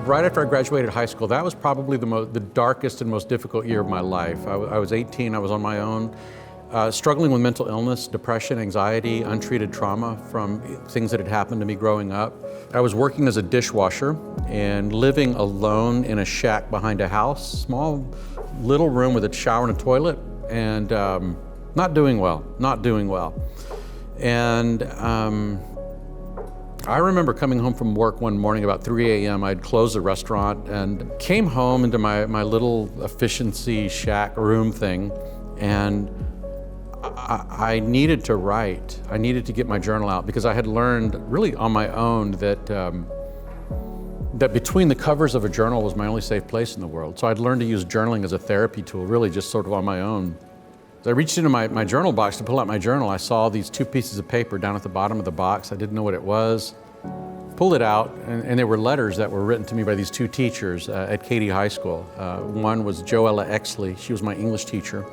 right after I graduated high school, that was probably the darkest and most difficult year of my life. I was 18, I was on my own, struggling with mental illness, depression, anxiety, untreated trauma from things that had happened to me growing up. I was working as a dishwasher and living alone in a shack behind a house, small little room with a shower and a toilet, and not doing well. And I remember coming home from work one morning about 3 a.m. I'd closed the restaurant and came home into my little efficiency shack room thing, and I needed to write. I needed to get my journal out because I had learned really on my own that that between the covers of a journal was my only safe place in the world. So I'd learned to use journaling as a therapy tool, really just sort of on my own. As I reached into my journal box to pull out my journal, I saw these 2 pieces of paper down at the bottom of the box. I didn't know what it was. Pulled it out, and there were letters that were written to me by these 2 teachers at Katy High School. One was Joella Exley, she was my English teacher,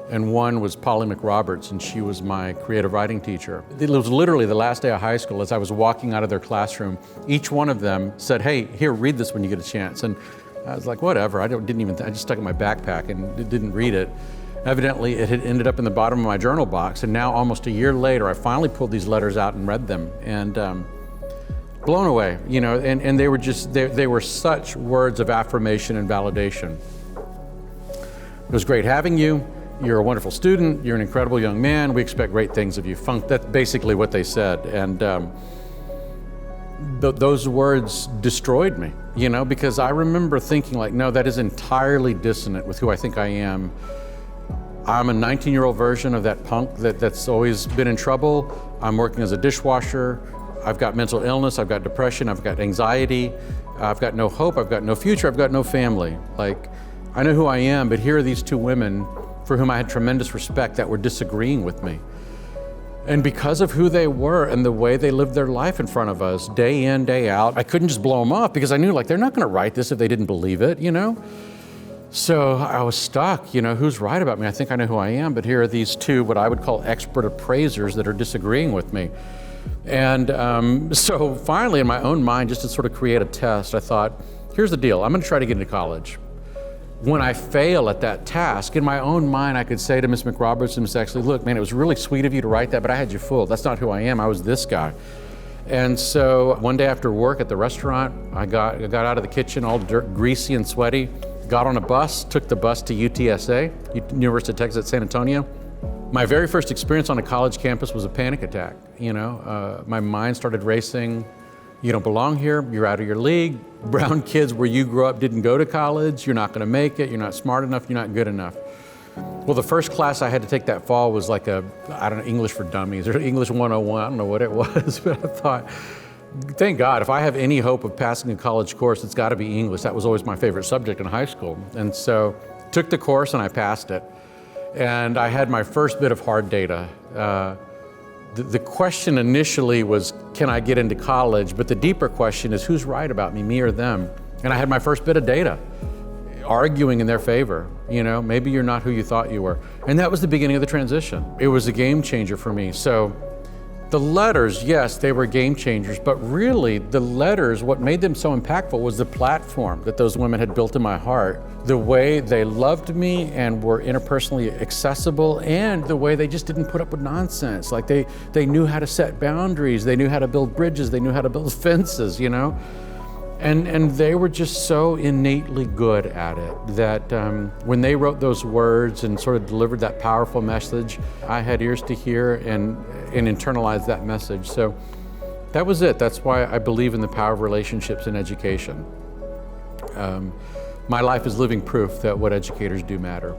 and one was Polly McRoberts, and she was my creative writing teacher. It was literally the last day of high school. As I was walking out of their classroom, each one of them said, "Hey, here, read this when you get a chance." And I was like, whatever, I just stuck it in my backpack and didn't read it. Evidently, it had ended up in the bottom of my journal box, and now almost a year later, I finally pulled these letters out and read them, and blown away, and they were just, they were such words of affirmation and validation. It was great having you. You're a wonderful student. You're an incredible young man. We expect great things of you. That's basically what they said, and those words destroyed me, because I remember thinking like, no, that is entirely dissonant with who I think I am. I'm a 19-year-old version of that punk that's always been in trouble. I'm working as a dishwasher. I've got mental illness, I've got depression, I've got anxiety, I've got no hope, I've got no future, I've got no family. Like, I know who I am, but here are these 2 women for whom I had tremendous respect that were disagreeing with me. And because of who they were and the way they lived their life in front of us, day in, day out, I couldn't just blow them off because I knew, like, they're not gonna write this if they didn't believe it, So I was stuck, who's right about me? I think I know who I am, but here are these 2, what I would call expert appraisers that are disagreeing with me. And so finally, in my own mind, just to sort of create a test, I thought, here's the deal, I'm gonna try to get into college. When I fail at that task, in my own mind, I could say to Ms. McRoberts and Ms. Exley, look, man, it was really sweet of you to write that, but I had you fooled. That's not who I am, I was this guy. And so one day after work at the restaurant, I got out of the kitchen all greasy and sweaty, got on a bus, took the bus to UTSA, University of Texas at San Antonio. My very first experience on a college campus was a panic attack. My mind started racing. You don't belong here, you're out of your league. Brown kids where you grew up didn't go to college, you're not gonna make it, you're not smart enough, you're not good enough. Well, the first class I had to take that fall was like English for Dummies, or English 101, I don't know what it was, but I thought, thank God, if I have any hope of passing a college course, it's gotta be English. That was always my favorite subject in high school. And so, took the course and I passed it. And I had my first bit of hard data. The question initially was, can I get into college? But the deeper question is, who's right about me or them? And I had my first bit of data, arguing in their favor. Maybe you're not who you thought you were. And that was the beginning of the transition. It was a game changer for me. So the letters, yes, they were game changers, but really the letters, what made them so impactful was the platform that those women had built in my heart, the way they loved me and were interpersonally accessible, and the way they just didn't put up with nonsense. Like they knew how to set boundaries, they knew how to build bridges, they knew how to build fences, And they were just so innately good at it that when they wrote those words and sort of delivered that powerful message, I had ears to hear and internalize that message. So that was it. That's why I believe in the power of relationships in education. My life is living proof that what educators do matter.